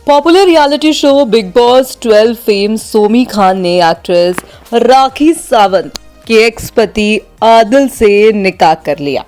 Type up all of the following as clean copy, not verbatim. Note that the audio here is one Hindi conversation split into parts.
Popular reality show Bigg Boss 12 fame Somi Khan ने एक्ट्रेस राखी सावंत के एक्स पति आदिल से निकाह कर लिया।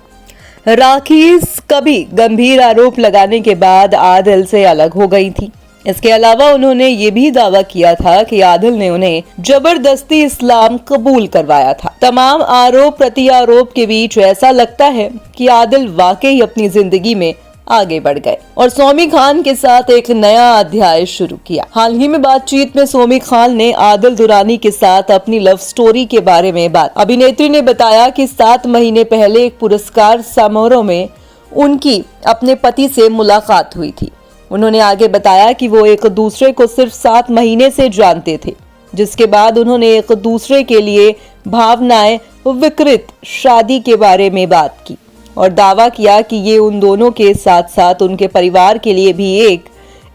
राखी कभी गंभीर आरोप लगाने के बाद आदिल से अलग हो गई थी। इसके अलावा उन्होंने ये भी दावा किया था कि आदिल ने उन्हें जबरदस्ती इस्लाम कबूल करवाया था। तमाम आरोप प्रत्यारोप के बीच ऐसा लगता है कि आदिल वाकई अपनी जिंदगी में आगे बढ़ गए और सोमी खान के साथ एक नया अध्याय शुरू किया। हाल ही में बातचीत में सोमी खान ने आदिल दुरानी के साथ अपनी लव स्टोरी के बारे में बात। अभिनेत्री ने बताया कि 7 महीने पहले एक पुरस्कार समारोह में उनकी अपने पति से मुलाकात हुई थी। उन्होंने आगे बताया कि वो एक दूसरे को सिर्फ 7 महीने से जानते थे, जिसके बाद उन्होंने एक दूसरे के लिए भावनाएं विकृत शादी के बारे में बात की और दावा किया कि ये उन दोनों के साथ साथ उनके परिवार के लिए भी एक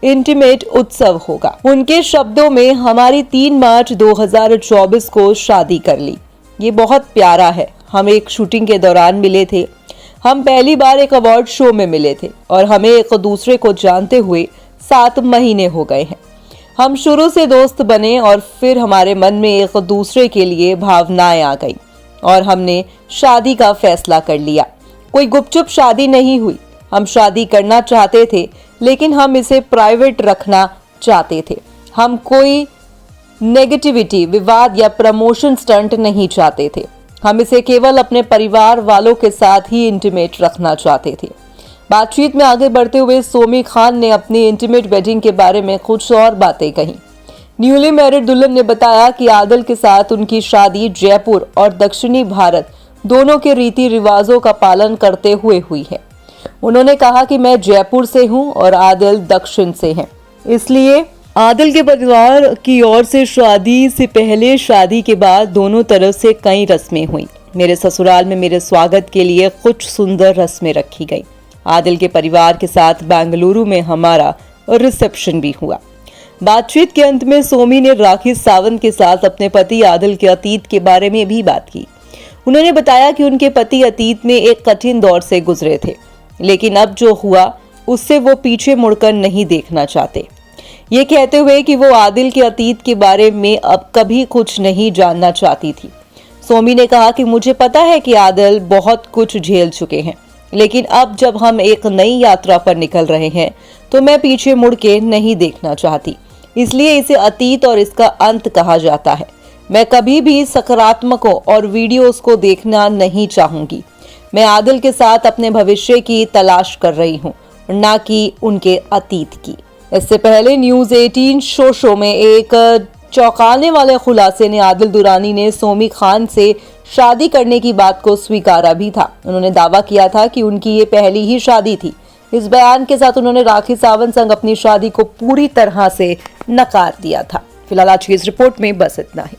इंटीमेट उत्सव होगा। उनके शब्दों में, हमारी 3 मार्च 2024 को शादी कर ली। ये बहुत प्यारा है। हम एक शूटिंग के दौरान मिले थे। हम पहली बार एक अवार्ड शो में मिले थे और हमें एक दूसरे को जानते हुए 7 महीने हो गए हैं। हम शुरू से दोस्त बने और फिर हमारे मन में एक दूसरे के लिए भावनाएं आ गई और हमने शादी का फैसला कर लिया। कोई गुपचुप शादी नहीं हुई। हम शादी करना चाहते थे, लेकिन हम इसे प्राइवेट रखना चाहते थे। हम कोई नेगेटिविटी, विवाद या प्रमोशन स्टंट नहीं चाहते थे। हम इसे केवल अपने परिवार वालों के साथ ही इंटीमेट रखना चाहते थे। बातचीत में आगे बढ़ते हुए सोमी खान ने अपनी इंटीमेट वेडिंग के बारे में कुछ और बातें कही। न्यूली मैरिड दुल्हन ने बताया कि आदिल के साथ उनकी शादी जयपुर और दक्षिणी भारत दोनों के रीति रिवाजों का पालन करते हुए हुई है। उन्होंने कहा कि मैं जयपुर से हूं और आदिल दक्षिण से हैं, इसलिए आदिल के परिवार की ओर से शादी से पहले, शादी के बाद दोनों तरफ से कई रस्में हुई। मेरे ससुराल में मेरे स्वागत के लिए कुछ सुंदर रस्में रखी गई। आदिल के परिवार के साथ बेंगलुरु में हमारा रिसेप्शन भी हुआ। बातचीत के अंत में सोमी ने राखी सावंत के साथ अपने पति आदिल के अतीत के बारे में भी बात की। उन्होंने बताया कि उनके पति अतीत में एक कठिन दौर से गुजरे थे, लेकिन अब जो हुआ उससे वो पीछे मुड़कर नहीं देखना चाहते। ये कहते हुए कि वो आदिल के अतीत के बारे में अब कभी कुछ नहीं जानना चाहती थी। सोमी ने कहा कि मुझे पता है कि आदिल बहुत कुछ झेल चुके हैं, लेकिन अब जब हम एक नई यात्रा पर निकल रहे हैं तो मैं पीछे मुड़ के नहीं देखना चाहती, इसलिए इसे अतीत और इसका अंत कहा जाता है। मैं कभी भी सकारात्मकों और वीडियोस को देखना नहीं चाहूंगी। मैं आदिल के साथ अपने भविष्य की तलाश कर रही हूं, ना कि उनके अतीत की। इससे पहले न्यूज़ 18 शो में एक चौंकाने वाले खुलासे ने आदिल दुरानी ने सोमी खान से शादी करने की बात को स्वीकारा भी था। उन्होंने दावा किया था कि उनकी ये पहली ही शादी थी। इस बयान के साथ उन्होंने राखी सावंत संग अपनी शादी को पूरी तरह से नकार दिया था। फिलहाल आज की इस रिपोर्ट में बस इतना ही।